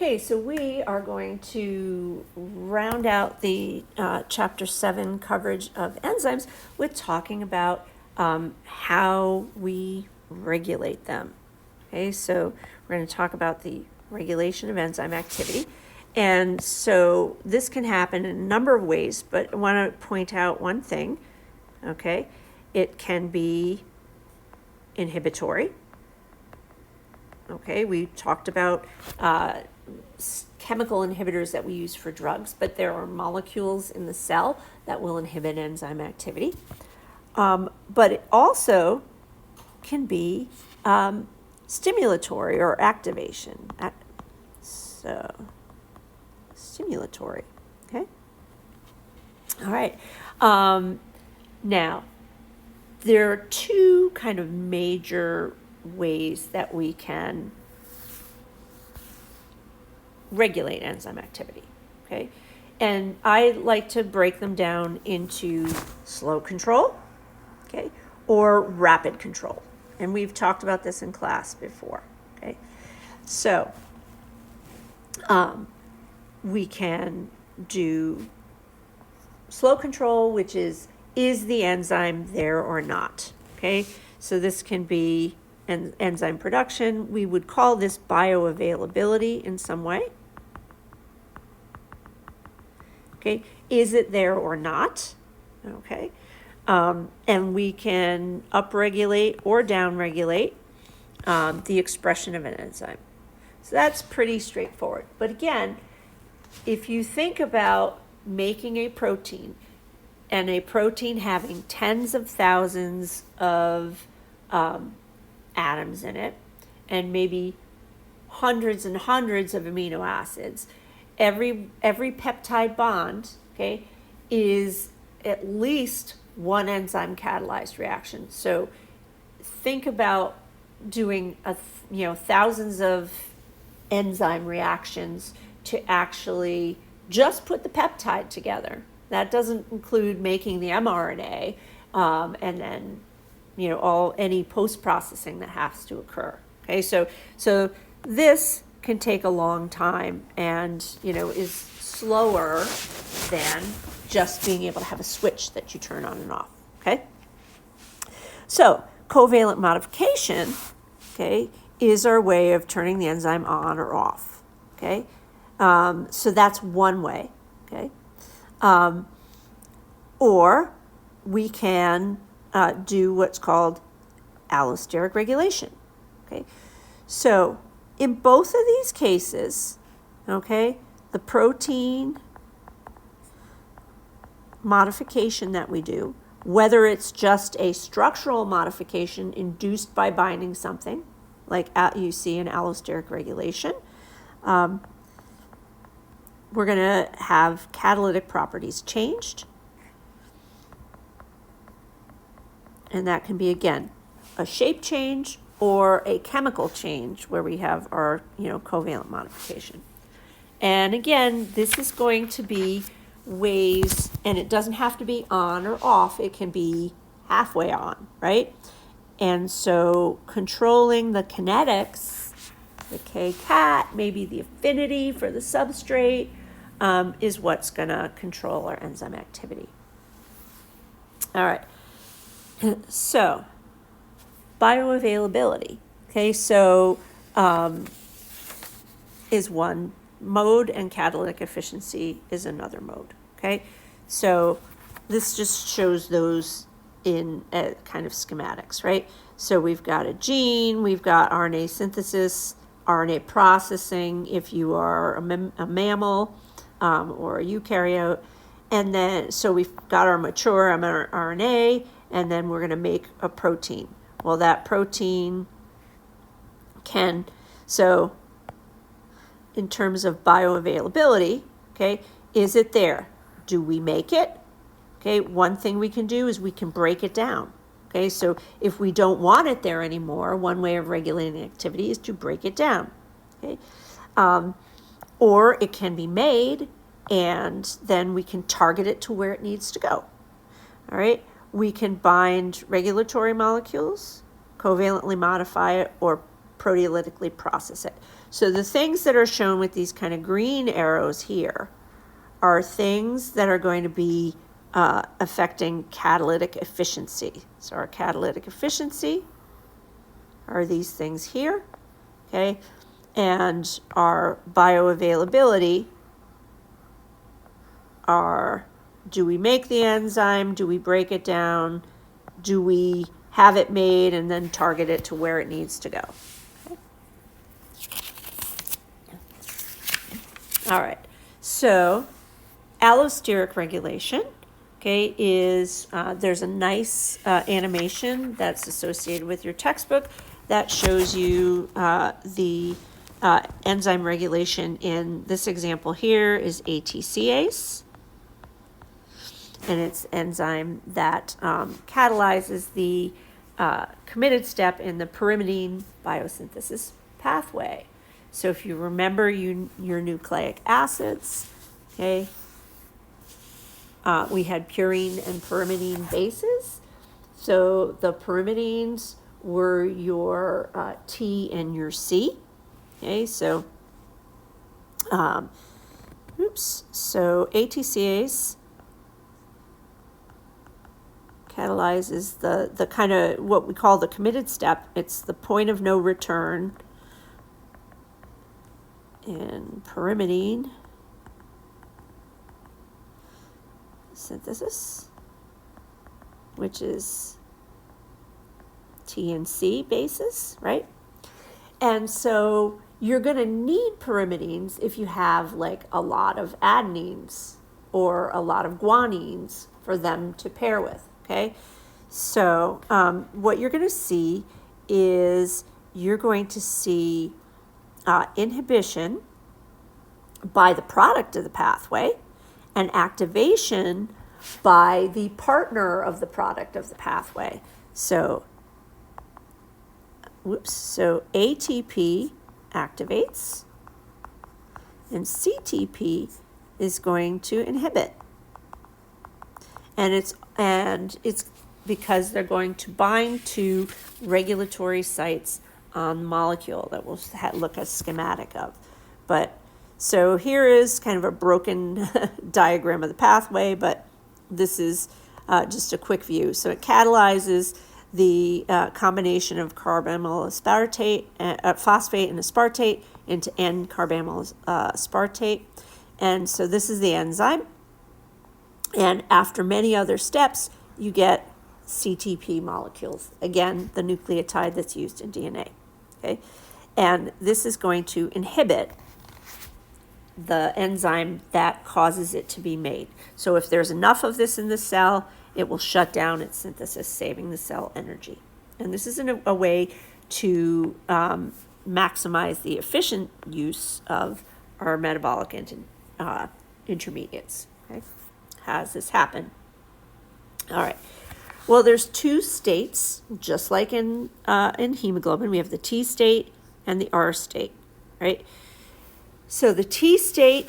Okay, so we are going to round out the Chapter 7 coverage of enzymes with talking about how we regulate them. Okay, so we're going to talk about the regulation of enzyme activity. And so this can happen in a number of ways, but I want to point out one thing, okay? It can be inhibitory. Okay, we talked about chemical inhibitors that we use for drugs, but there are molecules in the cell that will inhibit enzyme activity. But it also can be stimulatory or activation. So, stimulatory, okay? All right. Now, there are two kind of major ways that we can regulate enzyme activity, okay? And I like to break them down into slow control, okay, or rapid control. And we've talked about this in class before, okay? So we can do slow control, which is the enzyme there or not, okay? So this can be enzyme production. We would call this bioavailability in some way. Okay, is it there or not? Okay, and we can upregulate or downregulate the expression of an enzyme. So that's pretty straightforward. But again, if you think about making a protein, and a protein having tens of thousands of atoms in it, and maybe hundreds and hundreds of amino acids, every peptide bond, okay, is at least one enzyme catalyzed reaction. So think about doing thousands of enzyme reactions to actually just put the peptide together. That doesn't include making the mRNA and then any post-processing that has to occur. Okay, so this can take a long time and is slower than just being able to have a switch that you turn on and off. Okay, so covalent modification, okay, is our way of turning the enzyme on or off. Okay, so that's one way. Okay. Or we can do what's called allosteric regulation. Okay, so in both of these cases, okay, the protein modification that we do, whether it's just a structural modification induced by binding something, like you see in allosteric regulation, we're going to have catalytic properties changed. And that can be, again, a shape change or a chemical change where we have our, covalent modification. And again, this is going to be ways, and it doesn't have to be on or off. It can be halfway on, right? And so controlling the kinetics, the K-cat, maybe the affinity for the substrate, is what's going to control our enzyme activity. All right. So, bioavailability, okay, so is one mode and catalytic efficiency is another mode, okay? So this just shows those in kind of schematics, right? So we've got a gene, we've got RNA synthesis, RNA processing if you are a mammal or a eukaryote, and then so we've got our mature mRNA, and then we're going to make a protein. Well, that protein so in terms of bioavailability, okay, is it there? Do we make it? Okay, one thing we can do is we can break it down. Okay, so if we don't want it there anymore, one way of regulating activity is to break it down. Okay, or it can be made, and then we can target it to where it needs to go. All right, we can bind regulatory molecules, covalently modify it, or proteolytically process it. So the things that are shown with these kind of green arrows here are things that are going to be affecting catalytic efficiency. So our catalytic efficiency are these things here, okay? And our bioavailability are, do we make the enzyme? Do we break it down? Do we have it made and then target it to where it needs to go? Okay. All right, so allosteric regulation, okay, is there's a nice animation that's associated with your textbook that shows you the enzyme regulation in this example here is ATCase. And it's enzyme that catalyzes the committed step in the pyrimidine biosynthesis pathway. So if you remember your nucleic acids, okay, we had purine and pyrimidine bases. So the pyrimidines were your T and your C. Okay, so so ATCase catalyzes the kind of what we call the committed step. It's the point of no return in pyrimidine synthesis, which is T and C bases, right? And so you're going to need pyrimidines if you have like a lot of adenines or a lot of guanines for them to pair with, okay? So what you're going to see is you're going to see inhibition by the product of the pathway and activation by the partner of the product of the pathway. So, so ATP activates and CTP is going to inhibit. And it's because they're going to bind to regulatory sites on the molecule that we'll look at a schematic of. But so here is kind of a broken diagram of the pathway, but this is just a quick view. So it catalyzes the combination of carbamyl aspartate, phosphate and aspartate into N-carbamyl aspartate. And so this is the enzyme. And after many other steps, you get CTP molecules. Again, the nucleotide that's used in DNA. Okay? And this is going to inhibit the enzyme that causes it to be made. So if there's enough of this in the cell, it will shut down its synthesis, saving the cell energy. And this is a way to maximize the efficient use of our metabolic intermediates. Okay? How does this happen? All right. Well, there's two states, just like in hemoglobin. We have the T state and the R state, right? So the T state,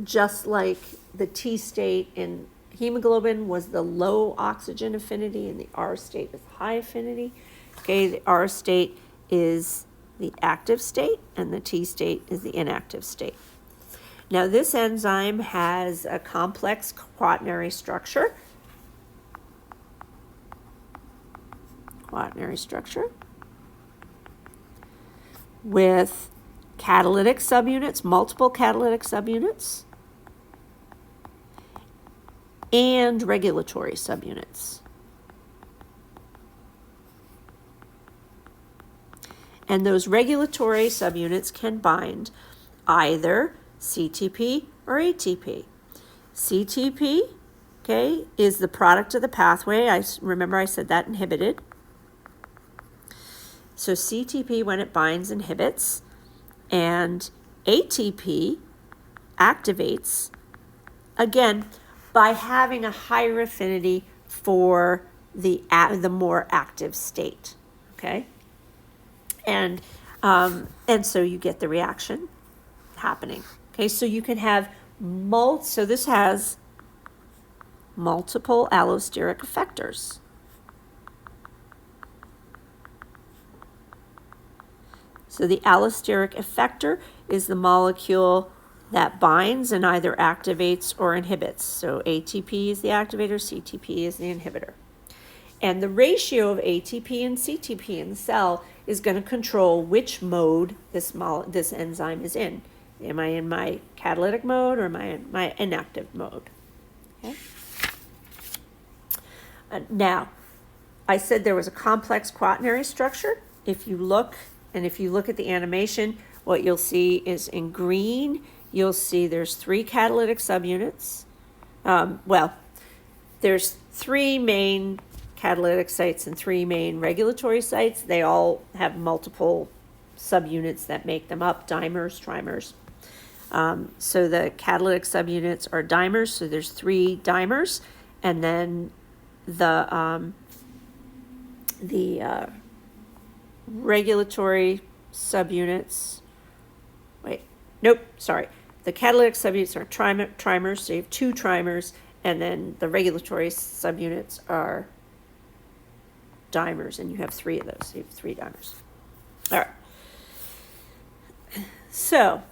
just like the T state in hemoglobin, was the low oxygen affinity, and the R state is high affinity. Okay, the R state is the active state, and the T state is the inactive state. Now, this enzyme has a complex quaternary structure. With catalytic subunits, multiple catalytic subunits, and regulatory subunits. And those regulatory subunits can bind either CTP or ATP. CTP, okay, is the product of the pathway. Remember I said that inhibited. So CTP, when it binds, inhibits, and ATP activates, again, by having a higher affinity for the more active state, okay? And so you get the reaction happening, okay? So you can have so this has multiple allosteric effectors. So the allosteric effector is the molecule that binds and either activates or inhibits. So ATP is the activator, CTP is the inhibitor. And the ratio of ATP and CTP in the cell is going to control which mode this enzyme is in. Am I in my catalytic mode or am I in my inactive mode? Okay. Now, I said there was a complex quaternary structure. If you look at the animation, what you'll see is in green, you'll see there's 3 catalytic subunits. There's 3 main catalytic sites and 3 main regulatory sites. They all have multiple subunits that make them up, dimers, trimers. So the catalytic subunits are dimers, so there's 3 dimers, and then the regulatory subunits, the catalytic subunits are trimers, so you have 2 trimers, and then the regulatory subunits are dimers, and you have 3 of those, so you have 3 dimers. All right. So,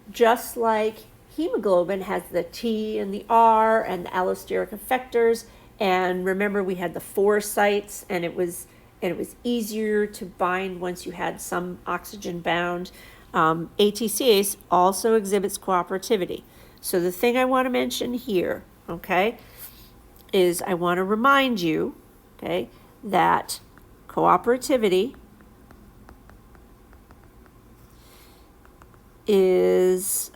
just like hemoglobin has the T and the R and the allosteric effectors, and remember we had the 4 sites, and it was easier to bind once you had some oxygen bound. ATCase also exhibits cooperativity. So the thing I want to mention here, okay, is I want to remind you, okay, that cooperativity is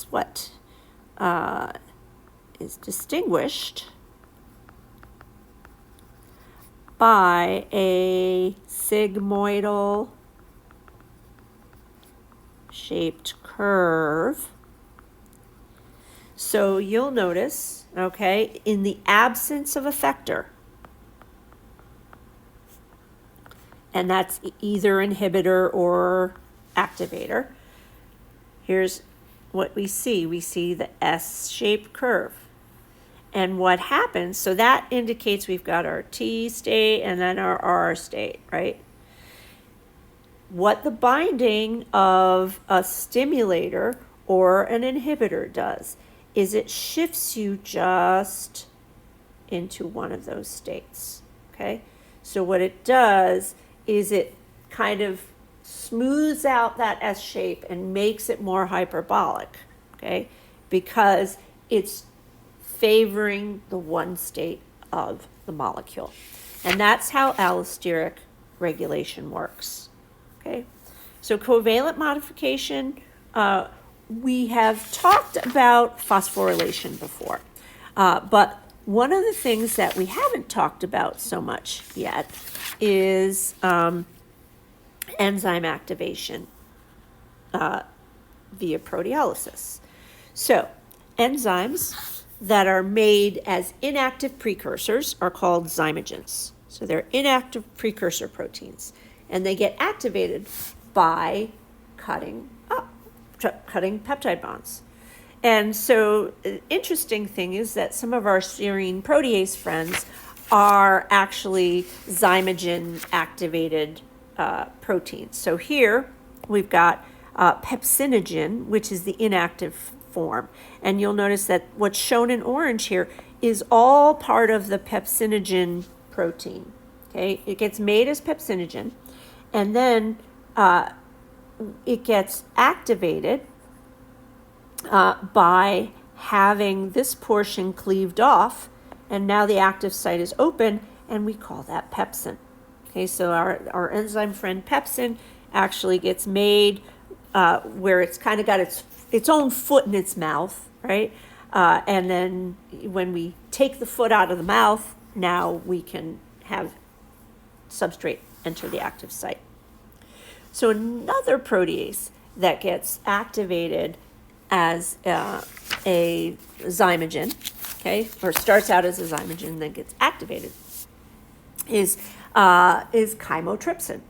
what is distinguished by a sigmoidal shaped curve. So you'll notice, okay, in the absence of effector, and that's either inhibitor or activator, here's what we see. We see the S-shaped curve. And what happens, so that indicates we've got our T state and then our R state, right? What the binding of a stimulator or an inhibitor does is it shifts you just into one of those states, okay? So what it does is it kind of smooths out that S shape and makes it more hyperbolic, okay? Because it's favoring the one state of the molecule. And that's how allosteric regulation works, okay? So covalent modification, we have talked about phosphorylation before, but one of the things that we haven't talked about so much yet is enzyme activation via proteolysis. So enzymes that are made as inactive precursors are called zymogens. So they're inactive precursor proteins, and they get activated by cutting peptide bonds. And so the interesting thing is that some of our serine protease friends are actually zymogen activated proteins. So here we've got pepsinogen, which is the inactive form. And you'll notice that what's shown in orange here is all part of the pepsinogen protein. Okay, it gets made as pepsinogen, and then it gets activated by having this portion cleaved off, and now the active site is open, and we call that pepsin. Okay, so our enzyme friend pepsin actually gets made where it's kind of got its own foot in its mouth, right? And then when we take the foot out of the mouth, now we can have substrate enter the active site. So another protease that gets activated as a zymogen, okay, or starts out as a zymogen and then gets activated, is chymotrypsin.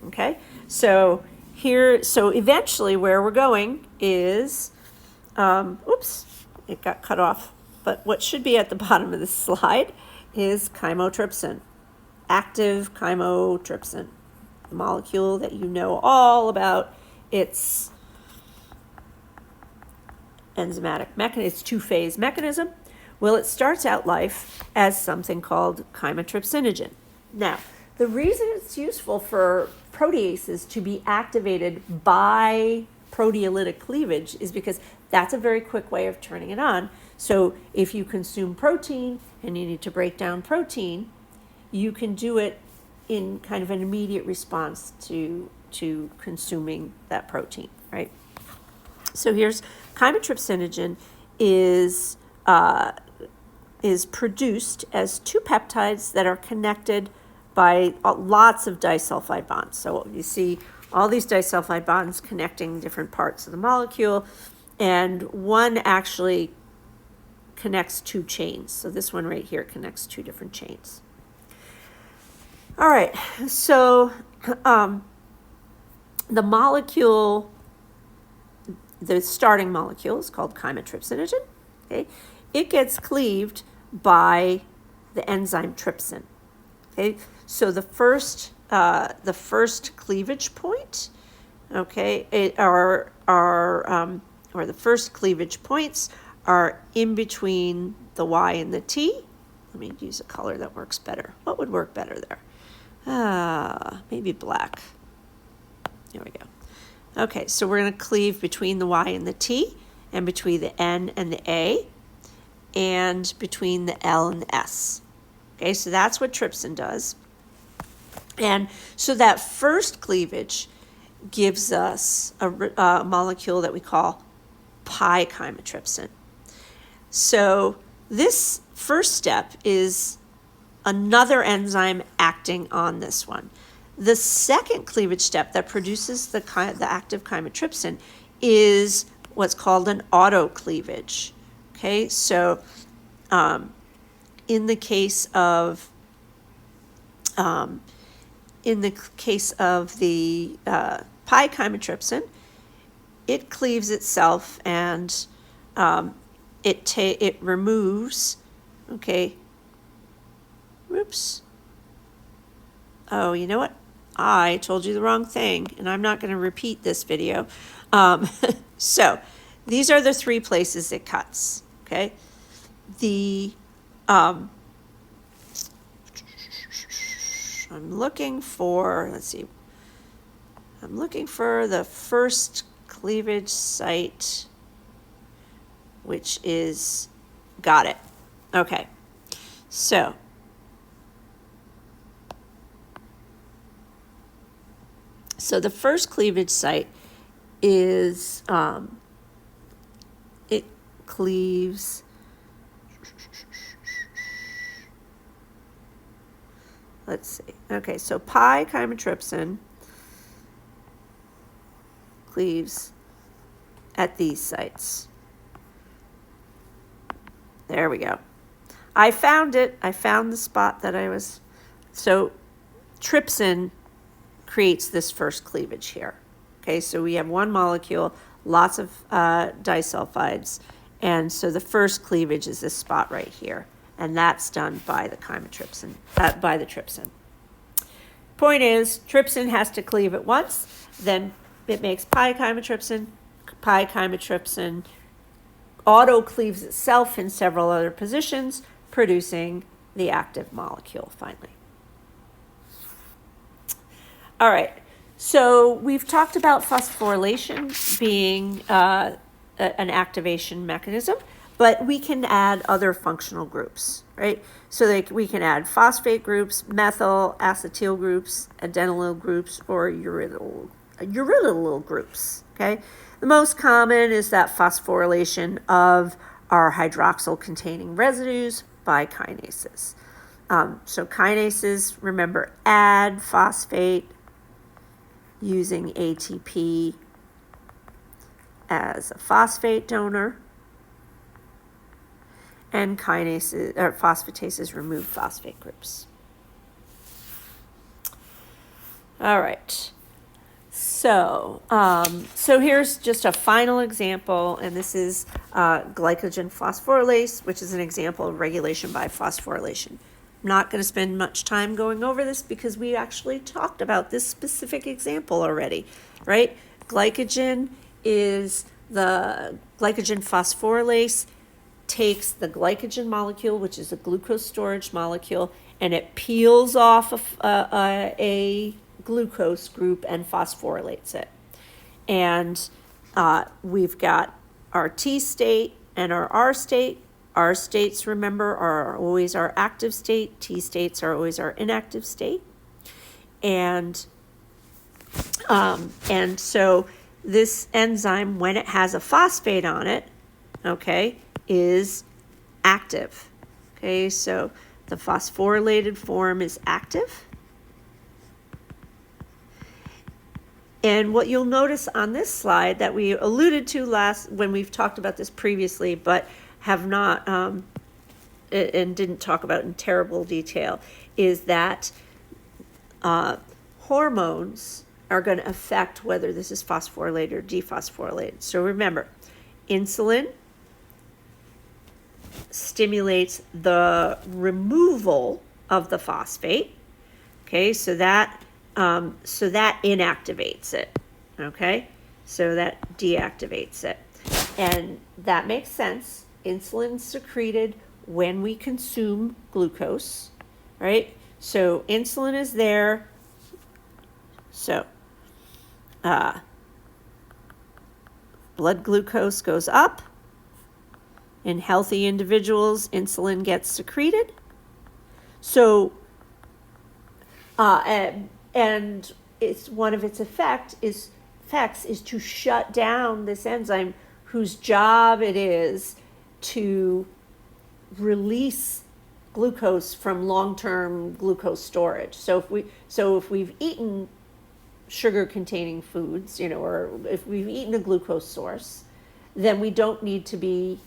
Okay, so eventually where we're going is, oops, it got cut off. But what should be at the bottom of this slide is chymotrypsin. active chymotrypsin, the molecule that you know all about its enzymatic mechanism, its two-phase mechanism. Well, it starts out life as something called chymotrypsinogen. Now, the reason it's useful for proteases to be activated by proteolytic cleavage is because that's a very quick way of turning it on. So if you consume protein and you need to break down protein, you can do it in kind of an immediate response to consuming that protein, right? So here's chymotrypsinogen is produced as two peptides that are connected by lots of disulfide bonds. So you see all these disulfide bonds connecting different parts of the molecule, and one actually connects two chains. So this one right here connects two different chains. All right, so the molecule, the starting molecule is called chymotrypsinogen. Okay, it gets cleaved by the enzyme trypsin. Okay, so the first cleavage point, okay, or the first cleavage points are in between the Y and the T. Let me use a color that works better. What would work better there? Maybe black. There we go. Okay, so we're going to cleave between the Y and the T, and between the N and the A, and between the L and the S. Okay, so that's what trypsin does. And so that first cleavage gives us a molecule that we call pi chymotrypsin. So this first step is another enzyme acting on this one. The second cleavage step that produces the active chymotrypsin is what's called an autocleavage. Okay, so in the case of the pi chymotrypsin, it cleaves itself and it removes. Okay. Oops. Oh, you know what? I told you the wrong thing, and I'm not going to repeat this video. So these are the three places it cuts. Okay. I'm looking for, let's see. I'm looking for the first cleavage site, which is, got it. Okay. So the first cleavage site is, it cleaves, let's see. Okay, so pi chymotrypsin cleaves at these sites. There we go. I found it. I found the spot that I was. So trypsin creates this first cleavage here. Okay, so we have one molecule, lots of disulfides, and so the first cleavage is this spot right here, and that's done by the chymotrypsin, by the trypsin. Point is, trypsin has to cleave at once, then it makes pi chymotrypsin. Pi chymotrypsin auto-cleaves itself in several other positions, producing the active molecule finally. All right, so we've talked about phosphorylation being an activation mechanism, but we can add other functional groups, right? So we can add phosphate groups, methyl, acetyl groups, adenylyl groups, or uridyl groups, okay? The most common is that phosphorylation of our hydroxyl-containing residues by kinases. So kinases, remember, add phosphate using ATP as a phosphate donor, and kinases or phosphatases remove phosphate groups. All right. So here's just a final example, and this is glycogen phosphorylase, which is an example of regulation by phosphorylation. not going to spend much time going over this because we actually talked about this specific example already, right? Glycogen is the glycogen phosphorylase takes the glycogen molecule, which is a glucose storage molecule, and it peels off a glucose group and phosphorylates it. And we've got our T state and our R state. R states, remember, are always our active state. T states are always our inactive state. And so this enzyme, when it has a phosphate on it, okay, is active. Okay, so the phosphorylated form is active. And what you'll notice on this slide that we alluded to when we've talked about this previously, but have not and didn't talk about in terrible detail, is that hormones are going to affect whether this is phosphorylated or dephosphorylated. So remember, insulin stimulates the removal of the phosphate. Okay, so that inactivates it. Okay, so that deactivates it, and that makes sense. Insulin's secreted when we consume glucose, right? So insulin is there. So blood glucose goes up. In healthy individuals, insulin gets secreted. So, and it's one of its effects is to shut down this enzyme whose job it is to release glucose from long-term glucose storage. So if we've eaten sugar-containing foods, or if we've eaten a glucose source, then we don't need to be,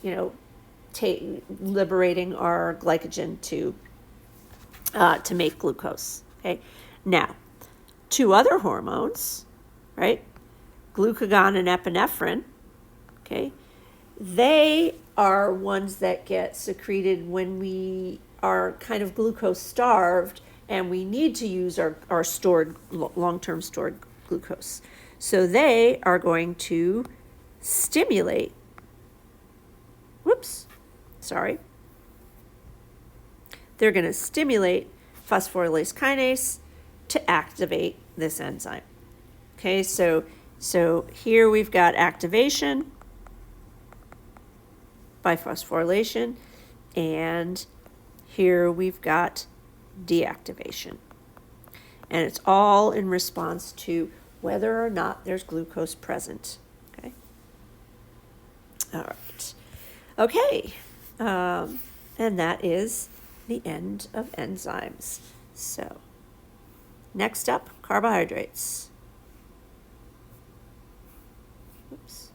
liberating our glycogen to make glucose. Okay. Now, two other hormones, right? Glucagon and epinephrine. Okay. They are ones that get secreted when we are kind of glucose starved and we need to use our stored, long-term stored glucose. So they are going to stimulate, they're going to stimulate phosphorylase kinase to activate this enzyme. Okay, so here we've got activation by phosphorylation, and here we've got deactivation. And it's all in response to whether or not there's glucose present. Okay. All right. Okay. And that is the end of enzymes. So, next up, carbohydrates. Oops.